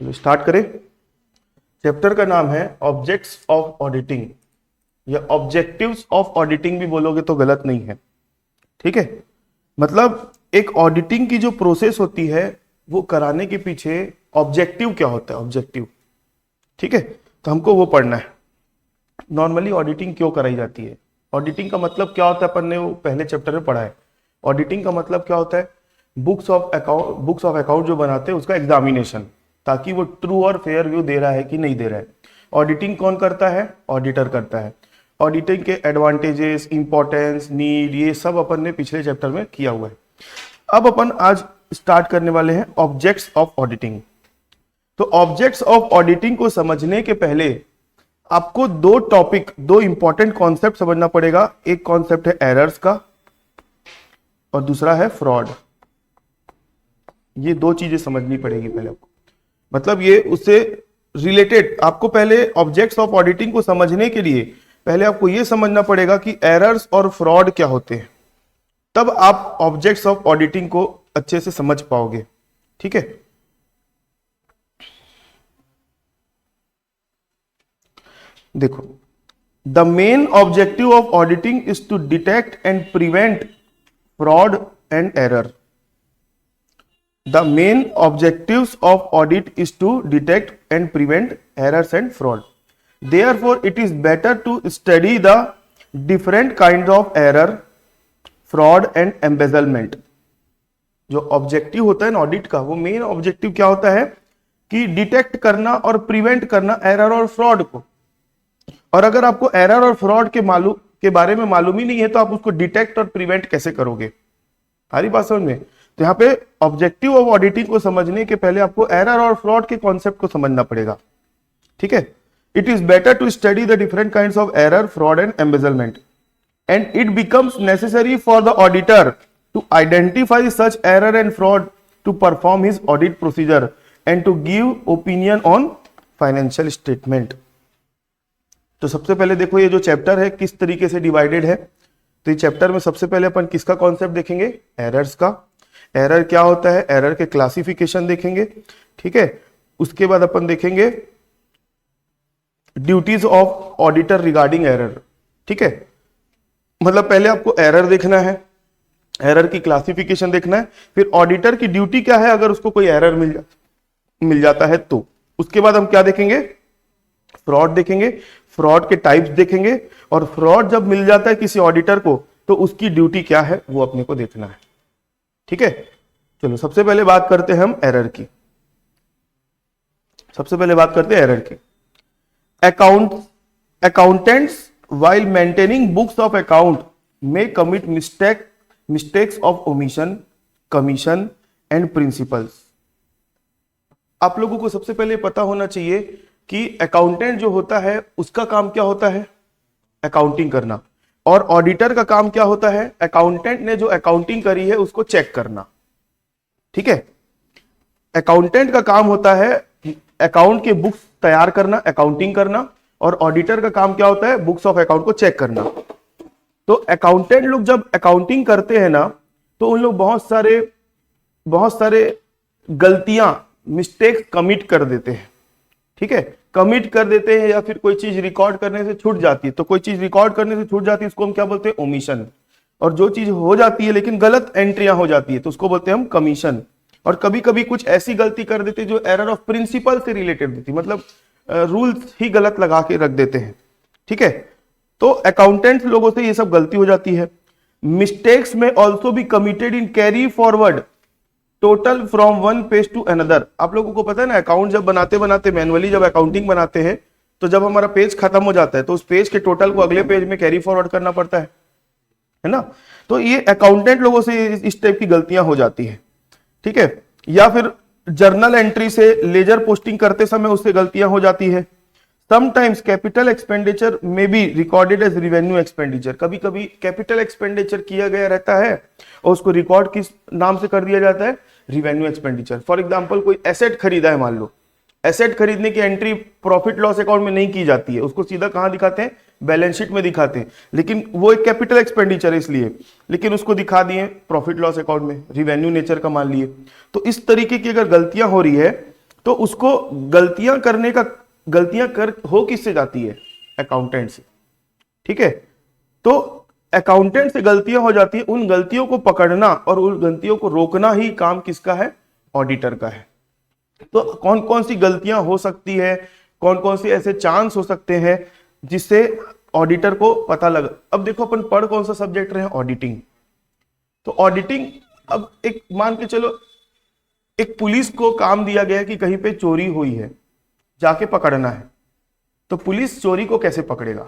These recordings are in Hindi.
चलो स्टार्ट करें। चैप्टर का नाम है ऑब्जेक्ट्स ऑफ ऑडिटिंग, या ऑब्जेक्टिव्स ऑफ ऑडिटिंग भी बोलोगे तो गलत नहीं है। ठीक है, मतलब एक ऑडिटिंग की जो प्रोसेस होती है वो कराने के पीछे ऑब्जेक्टिव क्या होता है, ऑब्जेक्टिव। ठीक है, तो हमको वो पढ़ना है। नॉर्मली ऑडिटिंग क्यों कराई जाती है, ऑडिटिंग का मतलब क्या होता है, अपन ने वो पहले चैप्टर में पढ़ा है। ऑडिटिंग का मतलब क्या होता है, बुक्स ऑफ अकाउंट जो बनाते हैं उसका एग्जामिनेशन, ताकि वो ट्रू और फेयर व्यू दे रहा है कि नहीं दे रहा है। ऑडिटिंग कौन करता है, ऑडिटर करता है। ऑडिटिंग के एडवांटेजेस, इंपॉर्टेंस, नीड, ये सब अपन ने पिछले चैप्टर में किया हुआ है। अब अपन आज स्टार्ट करने वाले हैं ऑब्जेक्ट्स ऑफ ऑडिटिंग। तो ऑब्जेक्ट्स ऑफ ऑडिटिंग को समझने के पहले आपको दो इंपॉर्टेंट कॉन्सेप्ट समझना पड़ेगा। एक कॉन्सेप्ट है एरर्स का और दूसरा है फ्रॉड। ये दो चीजें समझनी पड़ेगी पहले आपको, मतलब ये उससे रिलेटेड। आपको पहले ऑब्जेक्ट्स ऑफ ऑडिटिंग को समझने के लिए पहले आपको ये समझना पड़ेगा कि एरर्स और फ्रॉड क्या होते हैं, तब आप ऑब्जेक्ट्स ऑफ ऑडिटिंग को अच्छे से समझ पाओगे। ठीक है, देखो, the main objective of auditing is to detect and prevent fraud and error. The main objectives of audit is to detect and prevent errors and fraud. Therefore, it is better to study the different kinds of error, fraud and embezzlement. जो ऑब्जेक्टिव होता है ना ऑडिट का, वो मेन ऑब्जेक्टिव क्या होता है कि डिटेक्ट करना और प्रिवेंट करना एरर और फ्रॉड को। और अगर आपको एरर और फ्रॉड के बारे में मालूम ही नहीं है तो आप उसको डिटेक्ट और प्रिवेंट कैसे करोगे। सारी बात समझ में। तो यहाँ पे ऑब्जेक्टिव ऑफ ऑडिटिंग को समझने के पहले आपको एरर और फ्रॉड के कॉन्सेप्ट को समझना पड़ेगा। ठीक है, it is better to study the different kinds of error, fraud and embezzlement, and it becomes necessary for the auditor to identify such error and fraud to perform his audit procedure and to give opinion on financial statement. तो सबसे पहले देखो ये जो चैप्टर है किस तरीके से डिवाइडेड है। तो इस चैप्टर में सबसे पहले अपन किसका कॉन्सेप्ट देखेंगे, एरर्स का। एरर क्या होता है, एरर के क्लासिफिकेशन देखेंगे। ठीक है, उसके बाद अपन देखेंगे duties of auditor regarding error. ठीक है, मतलब पहले आपको एरर देखना है, एरर की क्लासिफिकेशन देखना है, फिर ऑडिटर की ड्यूटी क्या है अगर उसको कोई एरर मिल जाता है तो। उसके बाद हम क्या देखेंगे, फ्रॉड देखेंगे, फ्रॉड के टाइप्स देखेंगे, और फ्रॉड जब मिल जाता है किसी ऑडिटर को तो उसकी ड्यूटी क्या है वो अपने को देखना है। ठीक है, चलो सबसे पहले बात करते हैं हम एरर की। सबसे पहले बात करते हैं एरर की। Accountants while maintaining books of account may commit mistakes of omission, commission and principles. आप लोगों को सबसे पहले पता होना चाहिए कि अकाउंटेंट जो होता है उसका काम क्या होता है, अकाउंटिंग करना। और ऑडिटर का काम क्या होता है, अकाउंटेंट ने जो अकाउंटिंग करी है उसको चेक करना। ठीक है, अकाउंटेंट का काम होता है अकाउंट के बुक्स तैयार करना, अकाउंटिंग करना, और ऑडिटर का काम क्या होता है, बुक्स ऑफ अकाउंट को चेक करना। तो अकाउंटेंट लोग जब अकाउंटिंग करते हैं ना तो उन लोग बहुत सारे गलतियां, मिस्टेक्स कमिट कर देते हैं। ठीक है, कमिट कर देते हैं, या फिर कोई चीज रिकॉर्ड करने से छूट जाती है। तो कोई चीज रिकॉर्ड करने से छूट जाती है उसको हम क्या बोलते हैं, ओमिशन। और जो चीज हो जाती है लेकिन गलत एंट्रियां हो जाती है तो उसको बोलते हैं हम कमीशन। और कभी कभी कुछ ऐसी गलती कर देते हैं जो एरर ऑफ प्रिंसिपल से रिलेटेड होती है, मतलब रूल्स ही गलत लगा के रख देते हैं। ठीक है, तो अकाउंटेंट्स लोगों से ये सब गलती हो जाती है। मिस्टेक्स में ऑल्सो भी committed in carry forward total from one page to another. आप लोगों को पता है ना, अकाउंट जब बनाते मैनुअली जब अकाउंटिंग बनाते हैं तो जब हमारा पेज खत्म हो जाता है तो उस पेज के टोटल को अगले पेज में कैरी फॉरवर्ड करना पड़ता है ना। तो ये अकाउंटेंट लोगों से इस टाइप की गलतियां हो जाती है। ठीक है, या फिर जर्नल एंट्री से लेजर पोस्टिंग करते समय उससे गलतियां हो जाती है। समटाइम्स कैपिटल एक्सपेंडिचर में be recorded as revenue expenditure. कभी कभी कैपिटल एक्सपेंडिचर किया गया रहता है और उसको रिकॉर्ड किस नाम से कर दिया जाता है, रिवेन्यू एक्सपेंडिचर। फॉर एग्जांपल कोई एसेट खरीदा है, मान लो एसेट खरीदने की एंट्री प्रॉफिट लॉस अकाउंट में नहीं की जाती है, उसको सीधा कहां दिखाते हैं, बैलेंस शीट में दिखाते हैं। लेकिन वो एक कैपिटल एक्सपेंडिचर है इसलिए, लेकिन उसको दिखा दिए प्रॉफिट लॉस अकाउंट में, रिवेन्यू नेचर का मान लिए। तो इस तरीके की अगर गलतियां हो रही है तो उसको गलतियां कर हो किससे जाती है? अकाउंटेंट से। ठीक है, तो अकाउंटेंट से गलतियां हो जाती है, उन गलतियों को पकड़ना और उन गलतियों को रोकना ही काम किसका है? ऑडिटर का है। तो कौन कौन सी गलतियां हो सकती है, कौन कौन से ऐसे चांस हो सकते हैं जिससे ऑडिटर को पता लगा। अब देखो अपन पढ़ कौन सा सब्जेक्ट रहे हैं? ऑडिटिंग। तो ऑडिटिंग, अब एक मान के चलो एक पुलिस को काम दिया गया कि कहीं पे चोरी हुई है, जाके पकड़ना है, तो पुलिस चोरी को कैसे पकड़ेगा?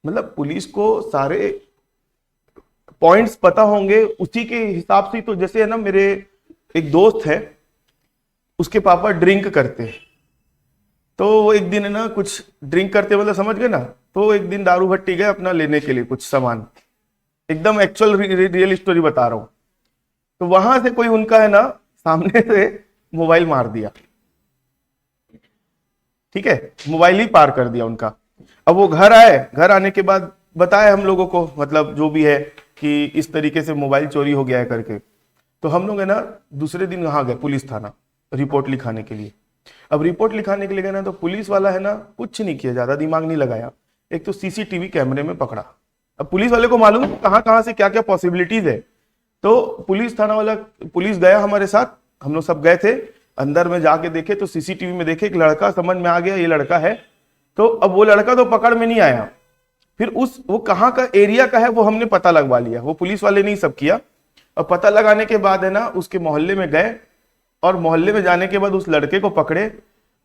मतलब पुलिस को सारे पॉइंट्स पता होंगे, उसी के हिसाब से। तो जैसे है ना, मेरे एक दोस्त है, उसके पापा ड्रिंक करते हैं, तो वो एक दिन है ना कुछ ड्रिंक करते, मतलब समझ गए ना, तो एक दिन दारू भट्टी गए अपना लेने के लिए कुछ सामान, एकदम एक्चुअल रियल स्टोरी बता रहा हूं। तो वहां से कोई उनका है ना सामने से मोबाइल मार दिया। ठीक है, मोबाइल ही पार कर दिया उनका। अब वो घर आए, घर आने के बाद बताए हम लोगों को, मतलब जो भी है कि इस तरीके से मोबाइल चोरी हो गया है करके। तो हम लोग है ना दूसरे दिन वहां गए पुलिस थाना रिपोर्ट लिखाने के लिए। अब रिपोर्ट लिखाने के लिए गए ना, तो पुलिस वाला है ना कुछ नहीं किया, ज्यादा दिमाग नहीं लगाया। एक तो सीसीटीवी कैमरे में पकड़ा। अब पुलिस वाले को मालूम है कहां कहां से क्या क्या पॉसिबिलिटीज है। तो पुलिस थाना वाला, पुलिस गया हमारे साथ, हम लोग सब गए थे। अंदर में जाके देखे तो सीसीटीवी में देखे एक लड़का, समझ में आ गया ये लड़का है। तो अब वो लड़का तो पकड़ में नहीं आया, फिर वो कहाँ का एरिया का है वो हमने पता लगवा लिया। वो पुलिस वाले ने ही सब किया। और पता लगाने के बाद है ना उसके मोहल्ले में गए, और मोहल्ले में जाने के बाद उस लड़के को पकड़े,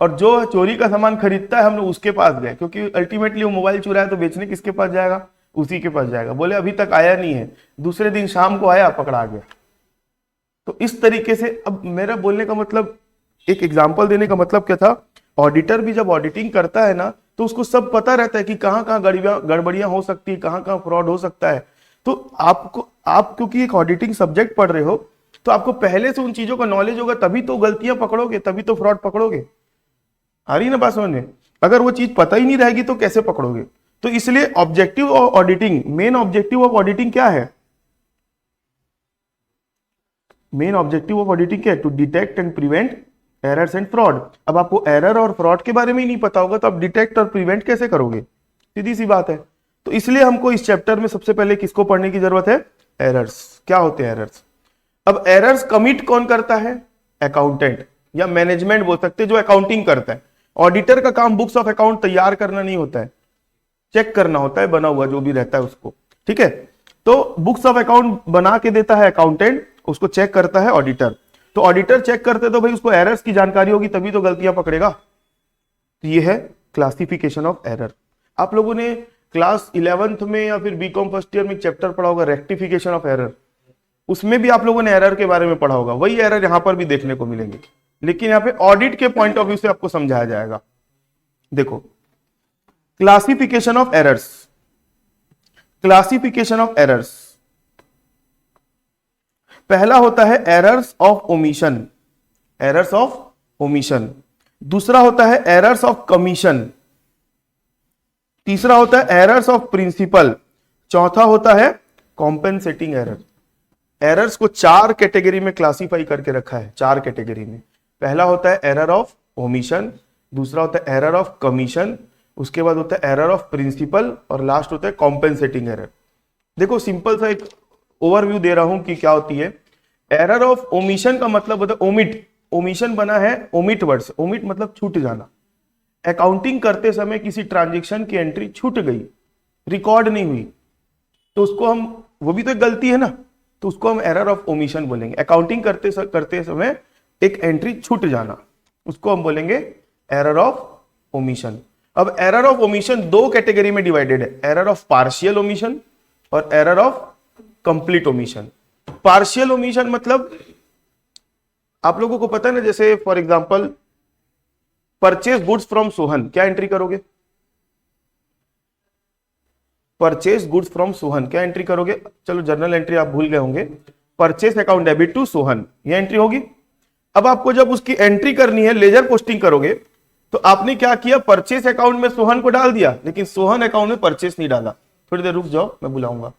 और जो चोरी का सामान खरीदता है हम लोग उसके पास गए, क्योंकि अल्टीमेटली वो मोबाइल चुराया तो बेचने किसके पास जाएगा? उसी के पास जाएगा। बोले अभी तक आया नहीं है, दूसरे दिन शाम को आया, पकड़ा गया। तो इस तरीके से, अब मेरा बोलने का मतलब, एक एग्जाम्पल देने का मतलब क्या था, ऑडिटर भी जब ऑडिटिंग करता है ना तो उसको सब पता रहता है कि कहाँ कहाँ गड़बड़ियां हो सकती है, कहाँ कहाँ फ्रॉड हो सकता है। तो आप क्योंकि एक ऑडिटिंग सब्जेक्ट पढ़ रहे हो, तो आपको पहले से उन चीजों का नॉलेज होगा, तभी तो गलतियां पकड़ोगे, तभी तो फ्रॉड पकड़ोगे। आ रही ना बात समझ में? अगर वो चीज पता ही नहीं रहेगी तो कैसे पकड़ोगे? तो इसलिए objective of auditing, main objective of auditing क्या है? मेन ऑब्जेक्टिव ऑफ ऑडिटिंग क्या है? To detect and prevent errors and fraud. अब आपको एरर और फ्रॉड के बारे में ही नहीं पता होगा तो आप डिटेक्ट और प्रिवेंट कैसे करोगे? सीधी सी बात है। तो इसलिए हमको इस चैप्टर में सबसे पहले किसको पढ़ने की जरूरत है? एरर्स। क्या होते हैं एरर्स? अब एरर्स कमिट कौन करता है? अकाउंटेंट या मैनेजमेंट बोल सकते हैं, जो अकाउंटिंग करता है। ऑडिटर का काम बुक्स ऑफ अकाउंट तैयार करना नहीं होता है, चेक करना होता है बना हुआ जो भी रहता है उसको। ठीक है, तो बुक्स ऑफ अकाउंट बना के देता है अकाउंटेंट, उसको चेक करता है ऑडिटर। तो ऑडिटर चेक करते तो भाई उसको एरर्स की जानकारी होगी, तभी तो गलतियां पकड़ेगा। तो ये है क्लासिफिकेशन ऑफ एरर। आप लोगों ने क्लास 11th में या फिर बीकॉम फर्स्ट ईयर में चैप्टर पढ़ा होगा रेक्टिफिकेशन ऑफ एरर, उसमें भी आप लोगों ने एरर के बारे में पढ़ा होगा। वही एरर यहां पर भी देखने को मिलेंगे, लेकिन यहां पे ऑडिट के पॉइंट ऑफ व्यू से आपको समझाया जाएगा। देखो, classification of errors. Classification of errors, पहला होता है errors of omission, errors of omission. दूसरा होता है एरर्स ऑफ कमीशन। तीसरा होता है एरर्स ऑफ प्रिंसिपल। चौथा होता है कॉम्पेंसेटिंग एरर। एरर्स को 4 कैटेगरी में क्लासिफाई करके रखा है, 4 कैटेगरी में। पहला होता है एरर ऑफ ओमिशन, दूसरा होता है एरर ऑफ कमीशन, उसके बाद होता है एरर ऑफ प्रिंसिपल, और लास्ट होता है कॉम्पेंसेटिंग एरर। देखो सिंपल सा एक ओवरव्यू दे रहा हूं कि क्या होती है। एरर ऑफ ओमिशन का मतलब होता है ओमिट। ओमिशन बना है ओमिट वर्ड से, ओमिट मतलब छूट जाना। अकाउंटिंग करते समय किसी ट्रांजैक्शन की एंट्री छूट गई, रिकॉर्ड नहीं हुई, तो उसको हम, वो भी तो एक गलती है ना, तो उसको हम एरर ऑफ ओमिशन बोलेंगे। अकाउंटिंग करते समय एक एंट्री छूट जाना, उसको हम बोलेंगे एरर ऑफ ओमिशन। अब एरर ऑफ ओमिशन 2 कैटेगरी में डिवाइडेड है, एरर ऑफ पार्शियल ओमिशन और error of complete omission. Partial omission मतलब आप लोगों को पता है ना, जैसे for example purchase goods from Sohan, क्या एंट्री करोगे? परचेज गुड्स फ्रॉम सोहन क्या एंट्री करोगे? चलो जर्नल एंट्री आप भूल गए होंगे, purchase account debit to Sohan, ये एंट्री होगी। अब आपको जब उसकी एंट्री करनी है, लेजर पोस्टिंग करोगे, तो आपने क्या किया? परचेज अकाउंट में सोहन को डाल दिया, लेकिन सोहन अकाउंट में परचेज नहीं डाला। थोड़ी देर रुक जाओ, मैं बुलाऊंगा।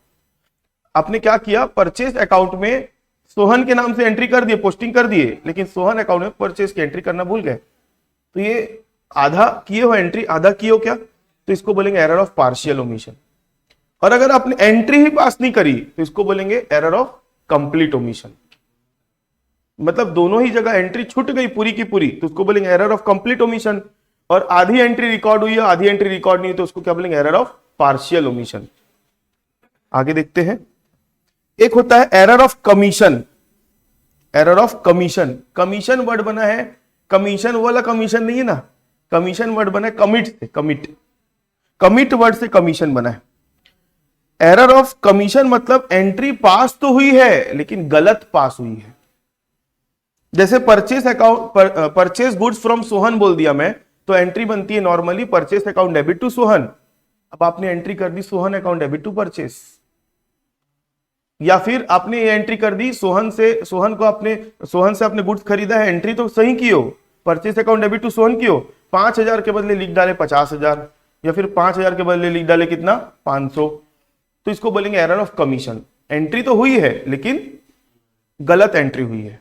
आपने क्या किया? परचेज अकाउंट में सोहन के नाम से एंट्री कर दिए, पोस्टिंग कर दिए, लेकिन सोहन अकाउंट में परचेज की एंट्री करना भूल गए, तो ये आधा किए हो एंट्री, आधा किए हो क्या, तो इसको बोलेंगे एरर ऑफ पार्शियल ओमिशन। और अगर आपने एंट्री ही पास नहीं करी तो इसको बोलेंगे एरर ऑफ कंप्लीट ओमिशन। मतलब दोनों ही जगह एंट्री छूट गई पूरी की पूरी तो उसको बोलेंगे एरर ऑफ कंप्लीट ओमिशन, और आधी एंट्री रिकॉर्ड हुई है आधी एंट्री रिकॉर्ड नहीं हुई तो उसको क्या बोलेंगे एरर ऑफ पार्शियल ओमिशन। आगे देखते हैं, एक होता है error of commission. Error of commission, commission word बना है, कमीशन वाला कमीशन नहीं है ना, कमीशन वर्ड बना है कमिट से, कमिट वर्ड से कमीशन बना है। एरर ऑफ कमीशन मतलब एंट्री पास तो हुई है लेकिन गलत पास हुई है। जैसे purchase account, purchase goods from Sohan बोल दिया मैं, तो एंट्री बनती है normally purchase account debit to Sohan. अब आपने एंट्री कर दी Sohan account debit to purchase, या फिर आपने ये एंट्री कर दी सोहन से आपने गुड्स खरीदा है, एंट्री तो सही की हो, purchase account debit to Sohan की हो, 5,000 के बदले लिख डाले 50,000, या फिर 5,000 के बदले लिख डाले कितना 500, तो इसको बोलेंगे एरर ऑफ कमीशन। एंट्री तो हुई है लेकिन गलत एंट्री हुई है,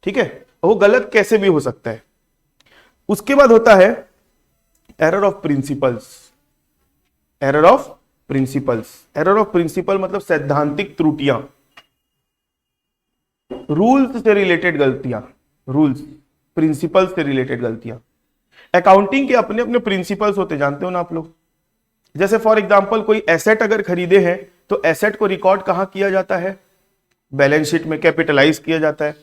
ठीक है, वो गलत कैसे भी हो सकता है। उसके बाद होता है error of principles. Error of principles, error of principle मतलब सैद्धांतिक त्रुटियां, रूल्स से रिलेटेड गलतियां, रूल्स प्रिंसिपल से रिलेटेड गलतियां। अकाउंटिंग के अपने अपने प्रिंसिपल्स होते, जानते हो ना आप लोग। जैसे फॉर एग्जांपल कोई एसेट अगर खरीदे हैं तो एसेट को रिकॉर्ड कहां किया जाता है, बैलेंस शीट में कैपिटलाइज किया जाता है।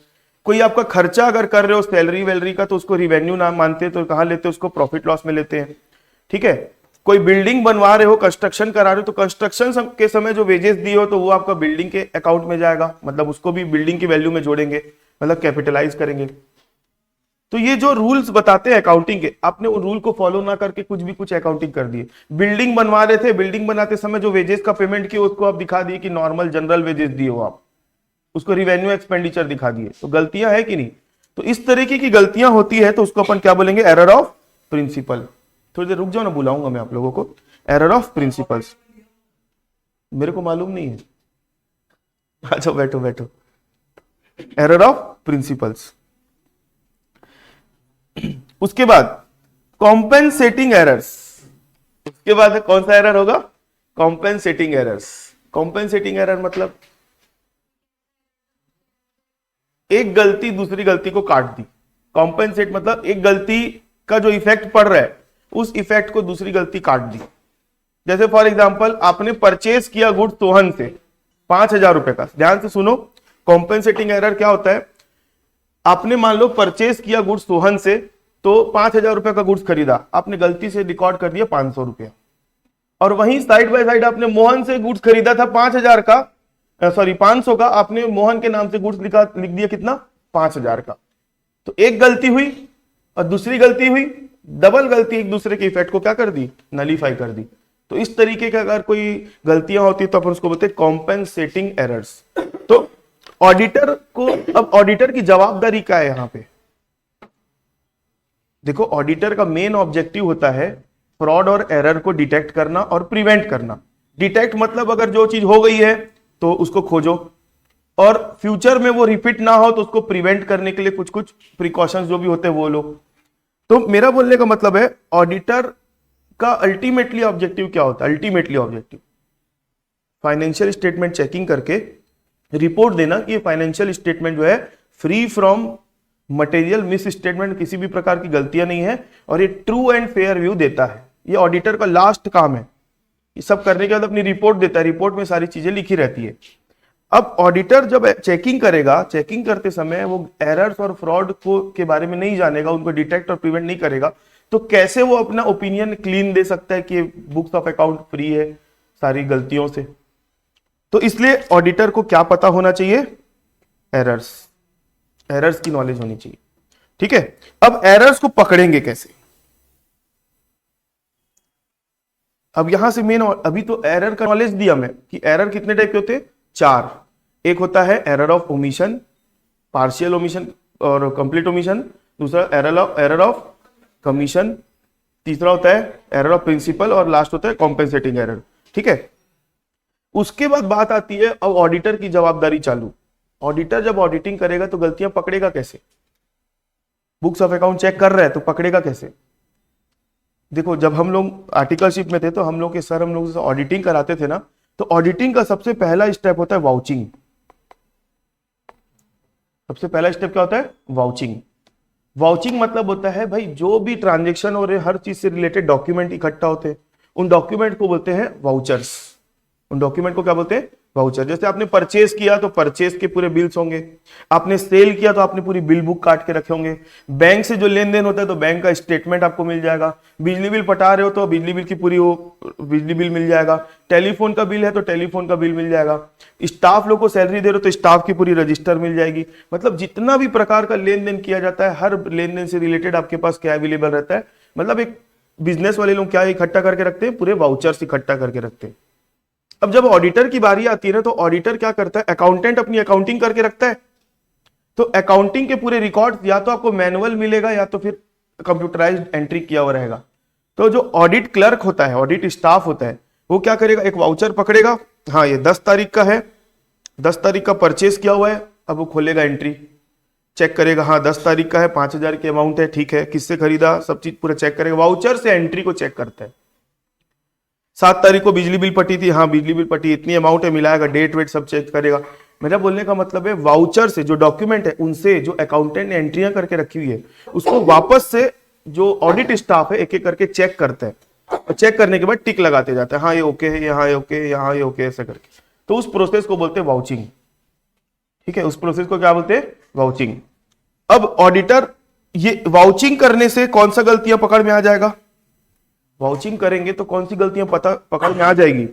कोई आपका खर्चा अगर कर रहे हो सैलरी वैलरी का तो उसको रिवेन्यू ना मानते हैं, तो कहां लेते हैं उसको, प्रॉफिट लॉस में लेते हैं, ठीक है। कोई बिल्डिंग बनवा रहे हो, कंस्ट्रक्शन करा रहे हो, तो कंस्ट्रक्शन के समय जो वेजेस दिए हो तो वो आपका बिल्डिंग के अकाउंट में जाएगा, मतलब उसको भी बिल्डिंग की वैल्यू में जोड़ेंगे, मतलब कैपिटलाइज करेंगे। तो ये जो रूल्स बताते हैं अकाउंटिंग के, आपने वो रूल को फॉलो ना करके कुछ अकाउंटिंग कर दिए। बिल्डिंग बनवा रहे थे, बिल्डिंग बनाते समय जो वेजेस का पेमेंट किया उसको आप दिखा दिए कि नॉर्मल जनरल वेजेस दिए हो आप, उसको रिवेन्यू एक्सपेंडिचर दिखा दिए, तो गलतियां है कि नहीं। तो इस तरीके की गलतियां होती है तो उसको अपन क्या बोलेंगे, एरर ऑफ प्रिंसिपल। थोड़ी देर रुक जाओ ना, बुलाऊंगा मैं आप लोगों को। एरर ऑफ प्रिंसिपल्स, मेरे को मालूम नहीं है, अच्छा बैठो बैठो। Error of principles. उसके बाद कॉम्पेंसेटिंग एरर्स। उसके बाद कौन सा एरर होगा, कॉम्पेंसेटिंग एरर्स। कॉम्पेंसेटिंग एरर मतलब एक गलती दूसरी गलती को काट दी। कॉम्पेंसेट मतलब एक गलती का जो इफेक्ट पड़ रहा है उस इफेक्ट को दूसरी गलती काट दी। जैसे फॉर एग्जांपल आपने परचेज किया गुड्स सोहन से 5,000 रुपए का, ध्यान से सुनो। कॉम्पेंसेटिंग एरर क्या होता है, आपने मान लो परचेज किया गुड्स सोहन से, तो 5,000 रुपए का गुड्स खरीदा, आपने गलती से रिकॉर्ड कर दिया 500 रुपया, और वहीं साइड बाय साइड आपने मोहन से गुड्स खरीदा था 5,000 का, सॉरी 500 का, आपने मोहन के नाम से गुड्स लिख दिया कितना 5,000 का। तो एक गलती हुई और दूसरी गलती हुई, डबल गलती एक दूसरे के इफेक्ट को क्या कर दी, नलीफाई कर दी। तो इस तरीके का अगर कोई गलतियां होती तो अपन उसको बोलते हैं कॉम्पेंसेटिंग एरर्स। तो ऑडिटर को, अब ऑडिटर की जवाबदारी क्या है यहां पे, देखो ऑडिटर का मेन ऑब्जेक्टिव होता है फ्रॉड और एरर को डिटेक्ट करना और प्रिवेंट करना। डिटेक्ट मतलब अगर जो चीज हो गई है तो उसको खोजो, और फ्यूचर में वो रिपीट ना हो तो उसको प्रिवेंट करने के लिए कुछ कुछ प्रिकॉशंस जो भी होते हैं वो लो। तो मेरा बोलने का मतलब है ऑडिटर का अल्टीमेटली ऑब्जेक्टिव क्या होता है, ultimately objective financial statement checking करके रिपोर्ट देना कि फाइनेंशियल स्टेटमेंट जो है free from material miss statement, किसी भी प्रकार की गलतियां नहीं है, और ये ट्रू एंड फेयर व्यू देता है। ये ऑडिटर का लास्ट काम है। ये सब करने के बाद अपनी रिपोर्ट देता है, रिपोर्ट में सारी चीजें लिखी रहती है। अब ऑडिटर जब चेकिंग करेगा, चेकिंग करते समय वो एरर्स और फ्रॉड को के बारे में नहीं जानेगा, उनको डिटेक्ट और प्रिवेंट नहीं करेगा, तो कैसे वो अपना ओपिनियन क्लीन दे सकता है कि बुक्स ऑफ अकाउंट फ्री है सारी गलतियों से। तो इसलिए ऑडिटर को क्या पता होना चाहिए, एरर्स, एरर्स की नॉलेज होनी चाहिए, ठीक है। अब एरर्स को पकड़ेंगे कैसे, अब यहां से मेन, अभी तो एरर का नॉलेज दिया मैं कि एरर कितने टाइप के होते हैं, 4। एक होता है error of omission, partial omission और कंप्लीट ओमिशन, दूसरा एरर ऑफ कमीशन, तीसरा होता है एरर ऑफ प्रिंसिपल, और लास्ट होता है कॉम्पेंसेटिंग एरर, ठीक है। उसके बाद बात आती है अब ऑडिटर की जवाबदारी चालू। ऑडिटर जब ऑडिटिंग करेगा तो गलतियां पकड़ेगा कैसे? बुक्स ऑफ अकाउंट चेक कर रहा है तो पकड़ेगा कैसे? देखो, जब हम लोग आर्टिकलशिप में थे तो हम लोग के सर हम लोग से ऑडिटिंग कराते थे ना, तो ऑडिटिंग का सबसे पहला स्टेप होता है वाउचिंग। सबसे पहला स्टेप क्या होता है? वाउचिंग। वाउचिंग मतलब होता है भाई जो भी ट्रांजेक्शन और हर चीज से रिलेटेड डॉक्यूमेंट इकट्ठा होते हैं उन डॉक्यूमेंट को बोलते हैं वाउचर्स। उन डॉक्यूमेंट को क्या बोलते हैं? वाउचर। जैसे आपने परचेज किया तो परचेज के पूरे बिल्स होंगे, आपने सेल किया तो आपने पूरी बिल बुक काट के रखे होंगे, बैंक से जो लेन देन होता है तो बैंक का स्टेटमेंट आपको मिल जाएगा, बिजली बिल पटा रहे हो तो बिजली बिल की पूरी वो बिजली बिल मिल जाएगा, टेलीफोन का बिल है तो टेलीफोन का बिल मिल जाएगा, स्टाफ लोग को सैलरी दे रहे हो तो स्टाफ की पूरी रजिस्टर मिल जाएगी। मतलब जितना भी प्रकार का लेन देन किया जाता है हर लेन देन से रिलेटेड आपके पास क्या अवेलेबल रहता है। मतलब एक बिजनेस वाले लोग क्या इकट्ठा करके रखते हैं? पूरे वाउचर्स इकट्ठा करके रखते हैं। अब जब ऑडिटर की बारी आती है ना तो ऑडिटर क्या करता है? अकाउंटेंट अपनी अकाउंटिंग करके रखता है, तो अकाउंटिंग के पूरे रिकॉर्ड या तो आपको मैनुअल मिलेगा या तो फिर कंप्यूटराइज्ड एंट्री किया हुआ रहेगा। तो जो ऑडिट क्लर्क होता है, ऑडिट स्टाफ होता है, वो क्या करेगा? एक वाउचर पकड़ेगा, हाँ ये 10 तारीख का है, 10 तारीख का परचेस किया हुआ है, अब वो खोलेगा एंट्री, चेक करेगा, हाँ 10 तारीख का है, 5,000 की अमाउंट है, ठीक है, किससे खरीदा, सब चीज पूरा चेक करेगा। वाउचर से एंट्री को चेक करता है। 7 तारीख को बिजली बिल पटी थी, हाँ बिजली बिल पटी, इतनी अमाउंट है, मिलाएगा, डेट वेट सब चेक करेगा। मेरा बोलने का मतलब है वाउचर से जो डॉक्यूमेंट है उनसे जो अकाउंटेंट ने एंट्रियां करके रखी हुई है उसको वापस से जो ऑडिट स्टाफ है एक एक करके चेक करता है, और चेक करने के बाद टिक लगाते जाता है, हाँ ये ओके है, यहाँ ये ओके है, यहाँ ये ओके, ऐसा करके। तो उस प्रोसेस को बोलते हैं वाउचिंग। ठीक है, उस प्रोसेस को क्या बोलते हैं? वाउचिंग। अब ऑडिटर ये वाउचिंग करने से कौन सा गलतियां पकड़ में आ जाएगा? वाउचिंग करेंगे तो कौन सी गलतियां पकड़ में आ जाएगी?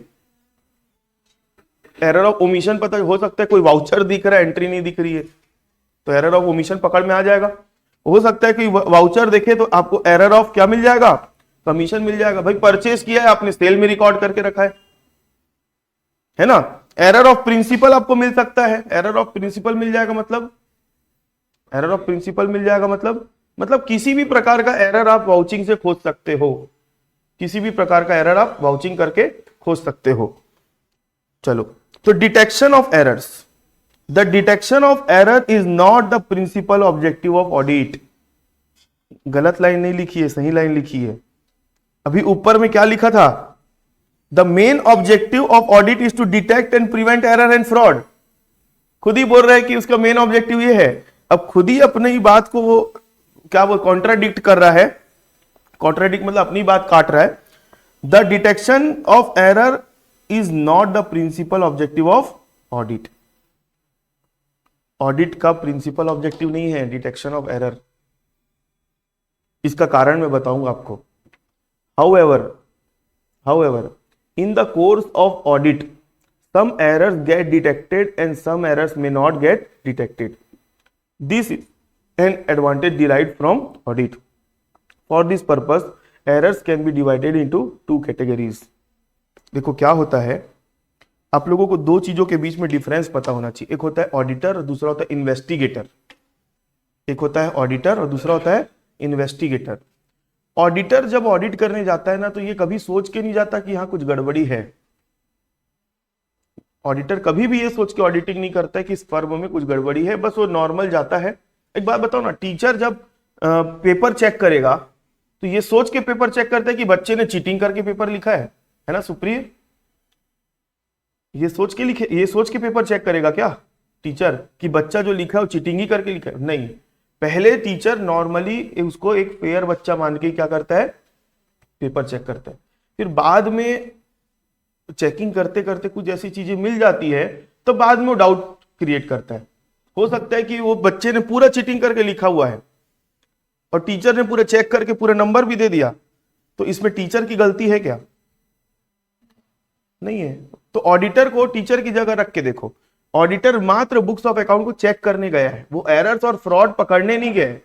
एरर ऑफ ओमिशन पता हो सकता है, कोई वाउचर दिख रहा है एंट्री नहीं दिख रही है तो एरर ऑफ ओमिशन पकड़ में आ जाएगा। हो सकता है कि वाउचर देखे तो आपको एरर ऑफ क्या मिल जाएगा? कमीशन मिल जाएगा। भाई परचेस किया है आपने, सेल में रिकॉर्ड करके रखा है ना। एरर ऑफ प्रिंसिपल आपको मिल सकता है, एरर ऑफ प्रिंसिपल मिल जाएगा मतलब, एरर ऑफ प्रिंसिपल मिल जाएगा मतलब किसी भी प्रकार का एरर आप वाउचिंग से खोज सकते हो, किसी भी प्रकार का एरर आप वाउचिंग करके खोज सकते हो। चलो, तो detection of errors, the detection of error is not the principal objective of audit. गलत लाइन नहीं लिखी है, सही लाइन लिखी है। अभी ऊपर में क्या लिखा था? The main objective of audit is to detect and prevent error and fraud. खुद ही बोल रहा है कि उसका मेन ऑब्जेक्टिव ये है। अब खुद ही अपनी ही बात को वो क्या वो कॉन्ट्राडिक्ट कर रहा है। कॉन्ट्राडिक्ट मतलब अपनी बात काट रहा है। The detection of error is not the principal objective of audit. Audit का प्रिंसिपल ऑब्जेक्टिव नहीं है डिटेक्शन ऑफ एरर। इसका कारण मैं बताऊंगा आपको। However, in the course of audit, some errors get detected and some errors may not get detected. This is an advantage derived from audit. For this purpose, errors can be divided into two categories. देखो क्या होता है, आप लोगों को दो चीजों के बीच में डिफरेंस पता होना चाहिए। एक होता है ऑडिटर और दूसरा होता है इन्वेस्टिगेटर। एक होता है ऑडिटर और दूसरा होता है इन्वेस्टिगेटर। ऑडिटर जब ऑडिट करने जाता है ना तो ये कभी सोच के नहीं जाता कि यहां कुछ गड़बड़ी है। ऑडिटर कभी भी ये सोच के ऑडिटिंग नहीं करता है कि इस फर्म में कुछ गड़बड़ी है, बस वो नॉर्मल जाता है। एक बात बताओ ना, टीचर जब पेपर चेक करेगा तो ये सोच के पेपर चेक करता है कि बच्चे ने चीटिंग करके पेपर लिखा है ना सुप्रिय? ये सोच के पेपर चेक करेगा क्या टीचर कि बच्चा जो लिखा है वो चीटिंग ही करके लिखा है? नहीं, पहले टीचर नॉर्मली उसको एक फेयर बच्चा मान के क्या करता है? पेपर चेक करता है। फिर बाद में चेकिंग करते करते कुछ ऐसी चीजें मिल जाती है तो बाद में वो डाउट क्रिएट करता है। हो सकता है कि वो बच्चे ने पूरा चीटिंग करके लिखा हुआ है और टीचर ने पूरा चेक करके पूरा नंबर भी दे दिया, तो इसमें टीचर की गलती है क्या? नहीं है। तो ऑडिटर को टीचर की जगह रख के देखो, ऑडिटर मात्र बुक्स ऑफ अकाउंट को चेक करने गया है, वो एरर्स और फ्रॉड पकड़ने नहीं गए।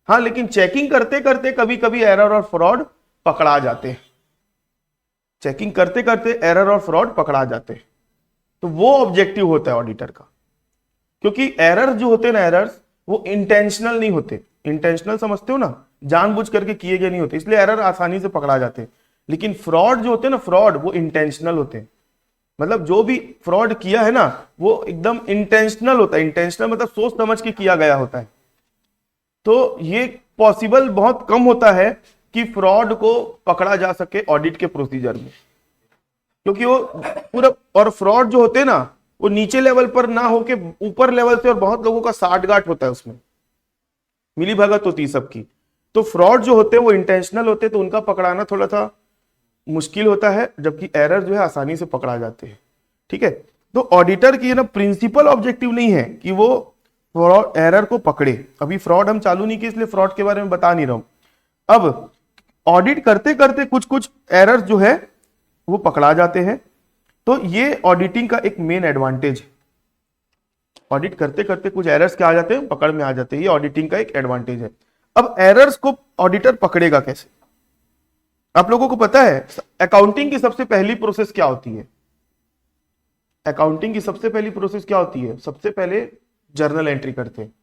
हाँ, लेकिन चेकिंग करते करते कभी कभी एरर और फ्रॉड पकड़ा जाते हैं। चेकिंग करते करते एरर और फ्रॉड पकड़ा जाते हैं, तो वो ऑब्जेक्टिव होता है ऑडिटर का। क्योंकि एरर जो होते हैं ना, एरर्स वो इंटेंशनल नहीं होते। इंटेंशनल समझते हो ना, जानबूझ करके किए गए नहीं होते, इसलिए एरर आसानी से पकड़ा जाते हैं। लेकिन फ्रॉड जो होते हैं ना, फ्रॉड वो इंटेंशनल होते हैं। मतलब जो भी फ्रॉड किया है ना वो एकदम इंटेंशनल होता है। इंटेंशनल मतलब सोच समझ के किया गया होता है। तो ये पॉसिबल बहुत कम होता है कि फ्रॉड को पकड़ा जा सके ऑडिट के प्रोसीजर में, क्योंकि वो पूरा, और फ्रॉड जो होते हैं ना वो नीचे लेवल पर ना होके ऊपर लेवल से, और बहुत लोगों का साठगांठ होता है, उसमें मिली भगत होती है सबकी। तो फ्रॉड जो होते हैं वो इंटेंशनल होते हैं, तो उनका पकड़ाना थोड़ा सा मुश्किल होता है, जबकि एरर जो है आसानी से पकड़ा जाते हैं। ठीक है, तो ऑडिटर की ना प्रिंसिपल ऑब्जेक्टिव नहीं है कि वो फ्रॉड एरर को पकड़े। अभी फ्रॉड हम चालू नहीं किए इसलिए फ्रॉड के बारे में बता नहीं रहा हूं। अब ऑडिट करते करते कुछ कुछ एरर जो है वो पकड़ा जाते हैं। तो ये ऑडिटिंग का एक मेन एडवांटेज है। ऑडिट करते करते कुछ एरर्स क्या आ जाते हैं, पकड़ में आ जाते हैं। ये ऑडिटिंग का एक एडवांटेज है। अब एरर्स को ऑडिटर पकड़ेगा कैसे? आप लोगों को पता है अकाउंटिंग की सबसे पहली प्रोसेस क्या होती है? अकाउंटिंग की सबसे पहली प्रोसेस क्या होती है? सबसे पहले जर्नल एंट्री करते हैं।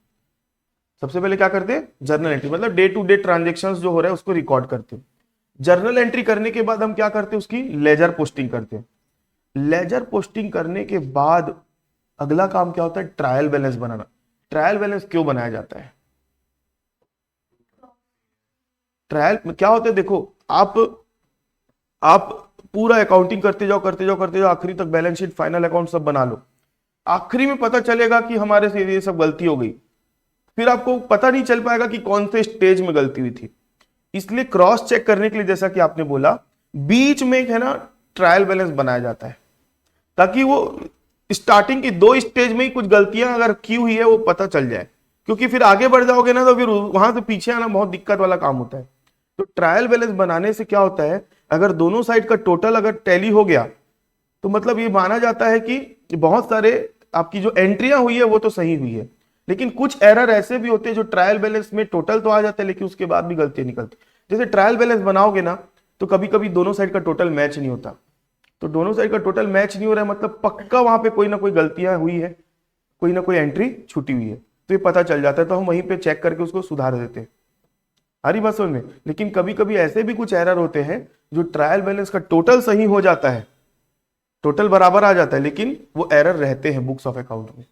सबसे पहले क्या करते हैं? जर्नल एंट्री, मतलब डे टू डे ट्रांजेक्शन्स जो हो रहा है उसको रिकॉर्ड करते हैं। जर्नल एंट्री करने के बाद हम क्या करते हैं? उसकी लेजर पोस्टिंग करते हैं। लेजर पोस्टिंग करने के बाद अगला काम क्या होता है? ट्रायल बैलेंस बनाना। ट्रायल बैलेंस क्यों बनाया जाता है? ट्रायल में क्या होता है, देखो आप पूरा अकाउंटिंग करते जाओ करते जाओ करते जाओ, आखिरी तक बैलेंस शीट फाइनल अकाउंट सब बना लो। आखिरी में पता चलेगा कि हमारे से ये सब गलती हो गई, फिर आपको पता नहीं चल पाएगा कि कौन से स्टेज में गलती हुई थी। इसलिए क्रॉस चेक करने के लिए, जैसा कि आपने बोला, बीच में है ना ट्रायल बैलेंस बनाया जाता है, ताकि वो स्टार्टिंग की 2 स्टेज में ही कुछ गलतियां अगर की हुई है वो पता चल जाए। क्योंकि फिर आगे बढ़ जाओगे ना तो फिर वहां से पीछे आना बहुत दिक्कत वाला काम होता है। तो ट्रायल बैलेंस बनाने से क्या होता है, अगर दोनों साइड का टोटल अगर टैली हो गया तो मतलब ये माना जाता है कि बहुत सारे आपकी जो एंट्रियां हुई है वो तो सही हुई है। लेकिन कुछ एरर ऐसे भी होते हैं जो ट्रायल बैलेंस में टोटल तो आ जाते हैं लेकिन उसके बाद भी गलतियां निकलती। जैसे ट्रायल बैलेंस बनाओगे ना तो कभी कभी दोनों साइड का टोटल मैच नहीं होता। तो दोनों साइड का टोटल मैच नहीं हो रहा है मतलब पक्का वहां पे कोई ना कोई गलतियां हुई है, कोई ना कोई एंट्री छूटी हुई है। तो ये पता चल जाता है, तो हम वहीं पे चेक करके उसको सुधार देते हैं। हरी बात समझ में। लेकिन कभी कभी ऐसे भी कुछ एरर होते हैं जो ट्रायल बैलेंस का टोटल सही हो जाता है, टोटल बराबर आ जाता है, लेकिन वो एरर रहते हैं बुक्स ऑफ अकाउंट में।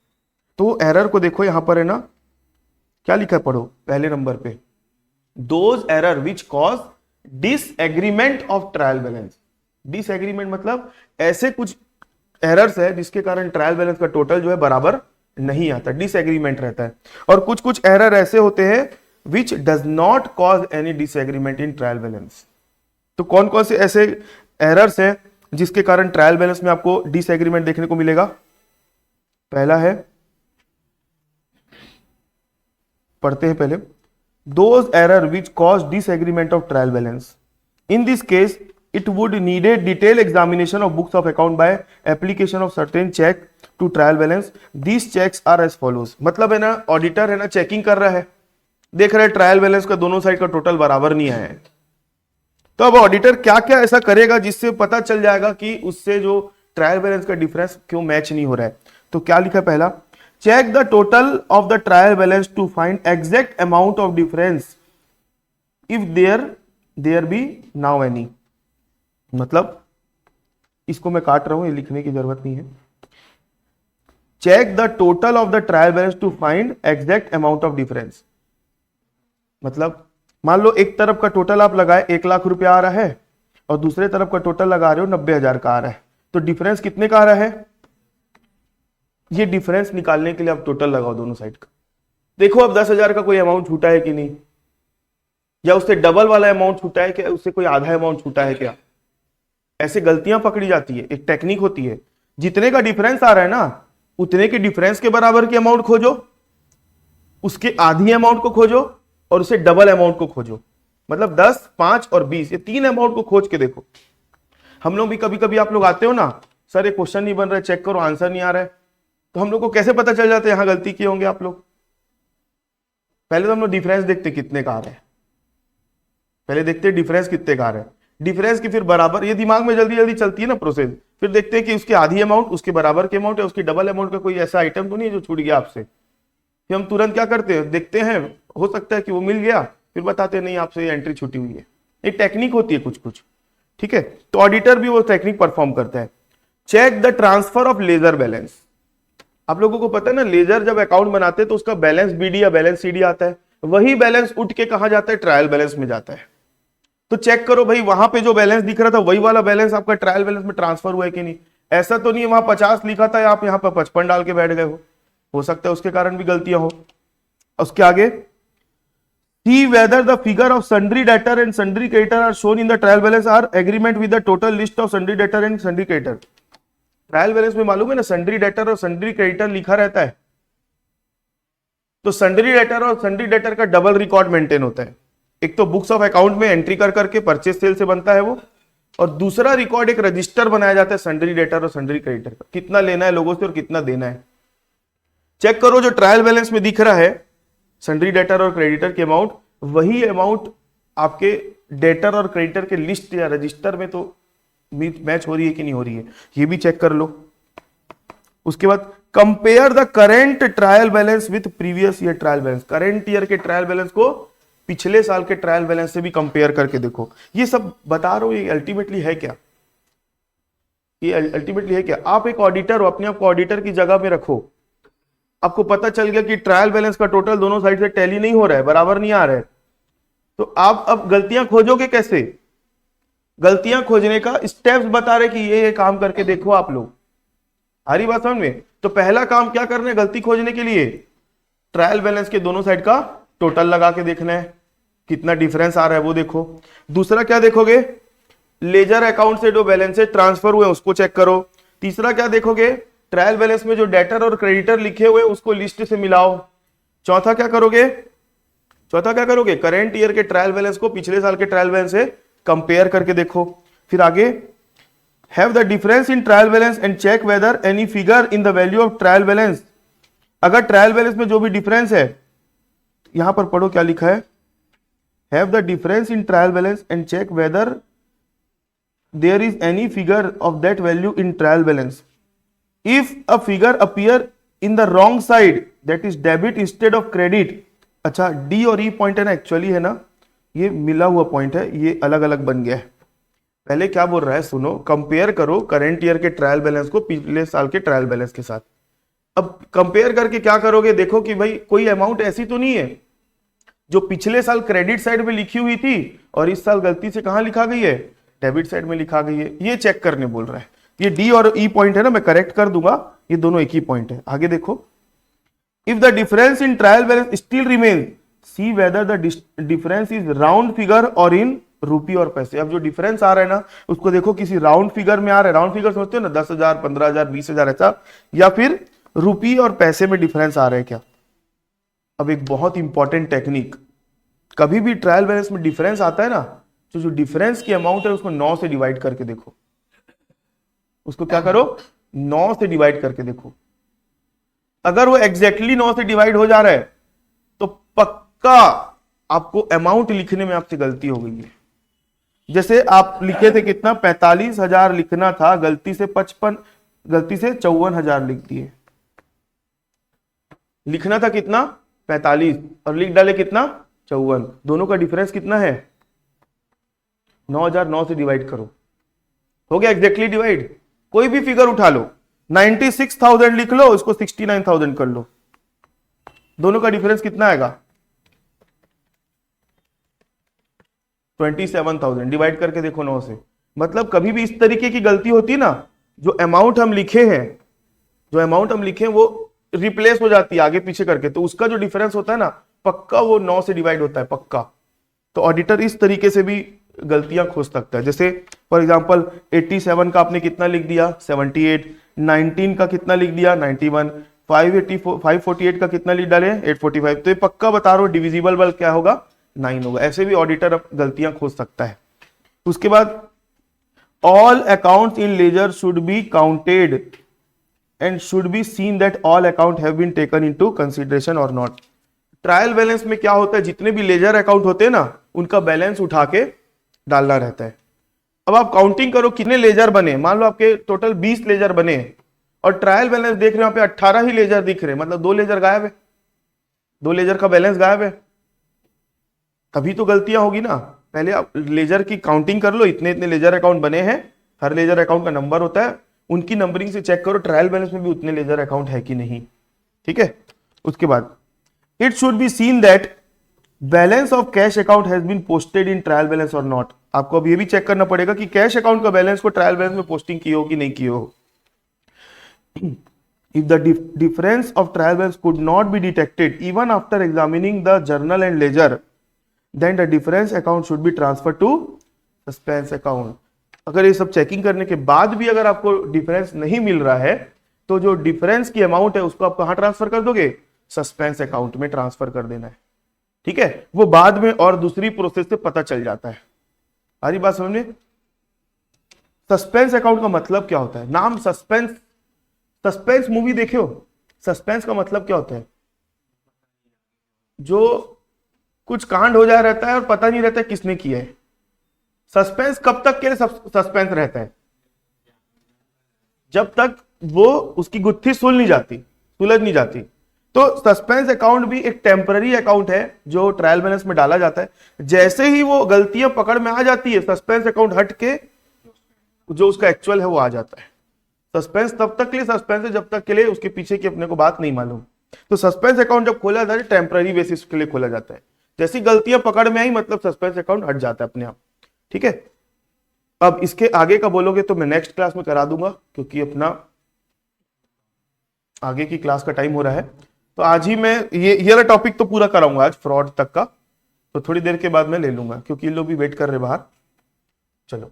तो एरर को देखो यहां पर है ना, क्या लिखा है, पढ़ो पहले नंबर पे, those error which cause disagreement of trial balance. Disagreement मतलब ऐसे कुछ एरर्स है जिसके कारण ट्रायल बैलेंस का टोटल जो है बराबर नहीं आता, डिसएग्रीमेंट रहता है। और कुछ कुछ एरर ऐसे होते हैं which does not cause any disagreement in trial balance. तो कौन कौन से ऐसे एरर्स हैं जिसके कारण ट्रायल बैलेंस में आपको डिसएग्रीमेंट देखने को मिलेगा? पहला है, पढ़ते हैं पहले, those error which cause disagreement of trial balance. In this case it would need a detailed examination of books of account by application of certain check to trial balance. These checks are as follows. मतलब है ना ऑडिटर है ना चेकिंग कर रहा है, देख रहा है ट्रायल बैलेंस का दोनों साइड का टोटल बराबर नहीं आया है। तो अब ऑडिटर क्या क्या ऐसा करेगा जिससे पता चल जाएगा कि उससे जो ट्रायल बैलेंस का डिफरेंस क्यों मैच नहीं हो रहा है। तो क्या लिखा है पहला, check the total of the trial balance to find exact amount of difference if there be now any. मतलब इसको मैं काट रहा हूं, ये लिखने की जरूरत नहीं है। Check the total of the trial balance to find exact amount of difference. मतलब मान लो एक तरफ का टोटल आप लगाए 1 लाख रुपया आ रहा है और दूसरे तरफ का टोटल लगा रहे हो 90,000 का आ रहा है, तो डिफरेंस कितने का आ रहा है? ये डिफरेंस निकालने के लिए आप टोटल लगाओ दोनों साइड का, देखो अब 10,000 का कोई अमाउंट छूटा है कि नहीं, या उससे डबल वाला अमाउंट छूटा है क्या, उससे कोई आधा अमाउंट छूटा है क्या। ऐसे गलतियां पकड़ी जाती है। एक टेक्निक होती है, जितने का डिफरेंस आ रहा है ना उतने के डिफरेंस के बराबर की अमाउंट खोजो, उसके आधी अमाउंट को खोजो और उससे डबल अमाउंट को खोजो। मतलब 10, 5 और 20 ये 3 अमाउंट को खोज के देखो। हम लोग भी कभी कभी, आप लोग आते हो ना, सर ये क्वेश्चन नहीं बन रहा है, चेक करो आंसर नहीं आ रहा है, तो हम लोग को कैसे पता चल जाता है यहां गलती किए होंगे आप लोग? पहले तो हम लोग डिफरेंस देखते कितने का आ रहा है, पहले देखते डिफरेंस कितने का आ रहा है, डिफरेंस की फिर बराबर, ये दिमाग में जल्दी जल्दी चलती है ना प्रोसेस। फिर देखते हैं कि उसकी आधी अमाउंट उसके बराबर के अमाउंट है, उसकी डबल अमाउंट का कोई ऐसा आइटम तो नहीं है जो छूट गया आपसे। फिर हम तुरंत क्या करते हैं, देखते हैं, हो सकता है कि वो मिल गया, फिर बताते नहीं आपसे एंट्री छूटी हुई है। एक टेक्निक होती है कुछ कुछ, ठीक है। तो ऑडिटर भी वो टेक्निक परफॉर्म करता है। Check the transfer of ledger balance. आप लोगों को पता है ना, लेजर जब अकाउंट बनाते हैं तो उसका बैलेंस बीडी या बैलेंस सीडी आता है, वही बैलेंस उठ के कहां जाता है, ट्रायल बैलेंस में जाता है। तो चेक करो भाई, वहां पे जो बैलेंस दिख रहा था वही वाला बैलेंस आपका ट्रायल बैलेंस में ट्रांसफर हुआ है कि नहीं। ऐसा तो नहीं वहां 50 लिखा था, आप यहां पर 55 डाल के बैठ गए हो सकता है उसके कारण भी गलतियां हो। उसके आगे, see whether the figure of sundry debtor and sundry creditor are shown in the trial balance are agreement with the total list of sundry debtor and sundry creditor। Trial balance में मालूम है ना, सन्ड्री डेटर और सन्ड्री क्रेडिटर लिखा रहता है, तो सन्ड्री डेटर और सन्ड्री डेटर का डबल रिकॉर्ड मेंटेन होता है। एक तो बुक्स ऑफ अकाउंट में एंट्री कर करके परचेज सेल से बनता है वो, और दूसरा रिकॉर्ड एक रजिस्टर बनाया जाता है सन्ड्री डेटर और सन्ड्री क्रेडिटर का, कितना लेना है लोगों से और कितना देना है। चेक करो, जो ट्रायल बैलेंस में दिख रहा है सन्ड्री डेटर और क्रेडिटर के अमाउंट, वही अमाउंट आपके डेटर और क्रेडिटर के लिस्ट या रजिस्टर में तो मैच हो रही है कि नहीं हो रही है, ये भी चेक कर लो। उसके बाद compare the current trial balance with previous year trial balance. Current year के ट्रायल बैलेंस को पिछले साल के ट्रायल बैलेंस से भी कंपेयर करके देखो। ये सब बता रहा हूं, ये अल्टीमेटली है क्या, ये अल्टीमेटली है क्या। आप एक ऑडिटर हो, अपने आप को ऑडिटर की जगह में रखो, आपको पता चल गया कि ट्रायल बैलेंस का टोटल दोनों साइड से टैली नहीं हो रहा है, बराबर नहीं आ रहा है, तो आप अब गलतियां खोजोगे कैसे। गलतियां खोजने का स्टेप्स बता रहे कि ये काम करके देखो आप लोग, हरी बात समझ में। तो पहला काम क्या करना है गलती खोजने के लिए, ट्रायल बैलेंस के दोनों साइड का टोटल लगा के देखना है कितना डिफरेंस आ रहा है वो देखो। दूसरा क्या देखोगे, लेजर अकाउंट से जो बैलेंस ट्रांसफर हुए उसको चेक करो। तीसरा क्या देखोगे, ट्रायल बैलेंस में जो डेटर और क्रेडिटर लिखे हुए उसको लिस्ट से मिलाओ। चौथा क्या करोगे, करेंट ईयर के ट्रायल बैलेंस को पिछले साल के ट्रायल बैलेंस से कंपेयर करके देखो। फिर आगे, have the difference in trial balance and check whether any figure in the value of trial balance. अगर ट्रायल बैलेंस में जो भी डिफरेंस है, यहां पर पढ़ो क्या लिखा है, have the difference in trial balance and check whether there is any figure of that value in trial balance. If a figure appear in the wrong side, that is debit instead of credit. अच्छा, डी और ई पॉइंट है ना, एक्चुअली है ना, ये मिला हुआ पॉइंट है, ये अलग अलग बन गया है। पहले क्या बोल रहा है सुनो, कंपेयर करो करेंट ईयर के ट्रायल बैलेंस को पिछले साल के ट्रायल बैलेंस के साथ। अब कंपेयर करके क्या करोगे, देखो कि भाई कोई अमाउंट ऐसी तो नहीं है जो पिछले साल क्रेडिट साइड में लिखी हुई थी और इस साल गलती से कहां लिखा गई है, डेबिट साइड में लिखा गई है। ये चेक करने बोल रहा है। ये डी और ई पॉइंट है ना, मैं करेक्ट कर दूंगा, ये दोनों एक ही पॉइंट है। आगे देखो, if the difference in trial balance still remain, see whether the difference is round figure और इन रुपी और पैसे। अब जो डिफरेंस आ रहा है ना उसको देखो किसी राउंड फिगर में आ रहा है, राउंड फिगर समझते हो ना, 10,000, 15,000, 20,000 ऐसा, या फिर रुपी और पैसे में डिफरेंस आ रहा है क्या। अब एक बहुत इंपॉर्टेंट टेक्निक, कभी भी ट्रायल बैलेंस में डिफरेंस आता है ना, तो जो डिफरेंस की अमाउंट है उसको 9 से डिवाइड करके देखो। उसको क्या करो, 9 से डिवाइड करके देखो। अगर वो एग्जैक्टली 9 से डिवाइड हो जा रहा है तो पक्का आपको अमाउंट लिखने में आपसे गलती हो गई है। जैसे आप लिखे थे कितना, 45,000 लिखना था, गलती से 54,000 लिख दिए। लिखना था कितना 45 और लिख डाले कितना 54, दोनों का डिफरेंस कितना है 9,000। 9 से डिवाइड करो, हो गया एग्जैक्टली डिवाइड। कोई भी फिगर उठा लो, 96,000 लिख लो, इसको 69,000 कर लो, दोनों का डिफरेंस कितना आएगा 27,000। डिवाइड करके देखो 9 से। मतलब कभी भी इस तरीके की गलती होती है ना, जो अमाउंट हम लिखे हैं वो रिप्लेस हो जाती है आगे पीछे करके, तो उसका जो डिफरेंस होता है ना पक्का वो 9 से डिवाइड होता है पक्का। तो ऑडिटर इस तरीके से भी गलतियां खोज सकता है। जैसे फॉर एग्जांपल 87 का आपने कितना लिख दिया 78, 19 का कितना लिख दिया 91, 548 का कितना लिख डाले 845, तो ये पक्का बता रहा हूं डिविजिबल बल क्या होगा 9 होगा। ऐसे भी ऑडिटर गलतियां खोज सकता है। उसके बाद all accounts in ledger should be counted and should be seen that all account have been taken into consideration और नॉट। ट्रायल बैलेंस में क्या होता है, जितने भी लेजर अकाउंट होते हैं ना उनका बैलेंस उठा के डालना रहता है। अब आप काउंटिंग करो कितने लेजर बने, मान लो आपके टोटल 20 लेजर बने और ट्रायल बैलेंस देख रहे हो यहाँ पे 18 ही लेजर दिख रहे हैं, मतलब 2 लेजर गायब है, 2 लेजर का बैलेंस गायब है, तभी तो गलतियां होगी ना। पहले आप लेजर की काउंटिंग कर लो, इतने इतने लेजर अकाउंट बने हैं, हर लेजर अकाउंट का नंबर होता है, उनकी नंबरिंग से चेक करो ट्रायल बैलेंस में भी उतने लेजर अकाउंट है कि नहीं। ठीक है, उसके बाद it should be seen that balance of cash account has been posted in trial balance और नॉट। आपको अब ये भी चेक करना पड़ेगा कि कैश अकाउंट का बैलेंस को ट्रायल बैलेंस में पोस्टिंग की हो कि नहीं की हो। If the difference of trial balance could not be detected even after examining the journal and ledger, then the difference account should be transferred to suspense account. अगर ये सब चेकिंग करने के बाद भी अगर आपको डिफरेंस नहीं मिल रहा है तो जो डिफरेंस की अमाउंट है उसको आप कहां ट्रांसफर कर दोगे, सस्पेंस अकाउंट में ट्रांसफर कर देना है। ठीक है, वो बाद में और दूसरी प्रोसेस से पता चल जाता है। आ रही बात समझ में? सस्पेंस अकाउंट का मतलब क्या होता है? नाम सस्पेंस, सस्पेंस मूवी देखे हो? सस्पेंस का मतलब क्या होता है? जो कुछ कांड हो जा रहता है और पता नहीं रहता है किसने किया है। सस्पेंस कब तक के लिए सस्पेंस रहता है? जब तक वो उसकी गुत्थी सुलझ नहीं जाती। तो सस्पेंस अकाउंट भी एक टेम्पररी अकाउंट है जो ट्रायल बैलेंस में डाला जाता है। जैसे ही वो गलतियां पकड़ में आ जाती है, सस्पेंस अकाउंट हट के जो उसका एक्चुअल है वो आ जाता है। सस्पेंस तब तक के लिए सस्पेंस है जब तक के लिए उसके पीछे की अपने को बात नहीं मालूम। तो सस्पेंस अकाउंट जब खोला जाता है टेम्पररी बेसिस के लिए खोला जाता है। जैसी गलतियां पकड़ में आई मतलब सस्पेंस अकाउंट हट जाता है अपने आप। ठीक है, अब इसके आगे का बोलोगे तो मैं नेक्स्ट क्लास में करा दूंगा क्योंकि अपना आगे की क्लास का टाइम हो रहा है। तो आज ही मैं ये वाला टॉपिक तो पूरा कराऊंगा आज, फ्रॉड तक का। तो थोड़ी देर के बाद मैं ले लूंगा क्योंकि ये लोग भी वेट कर रहे बाहर। चलो।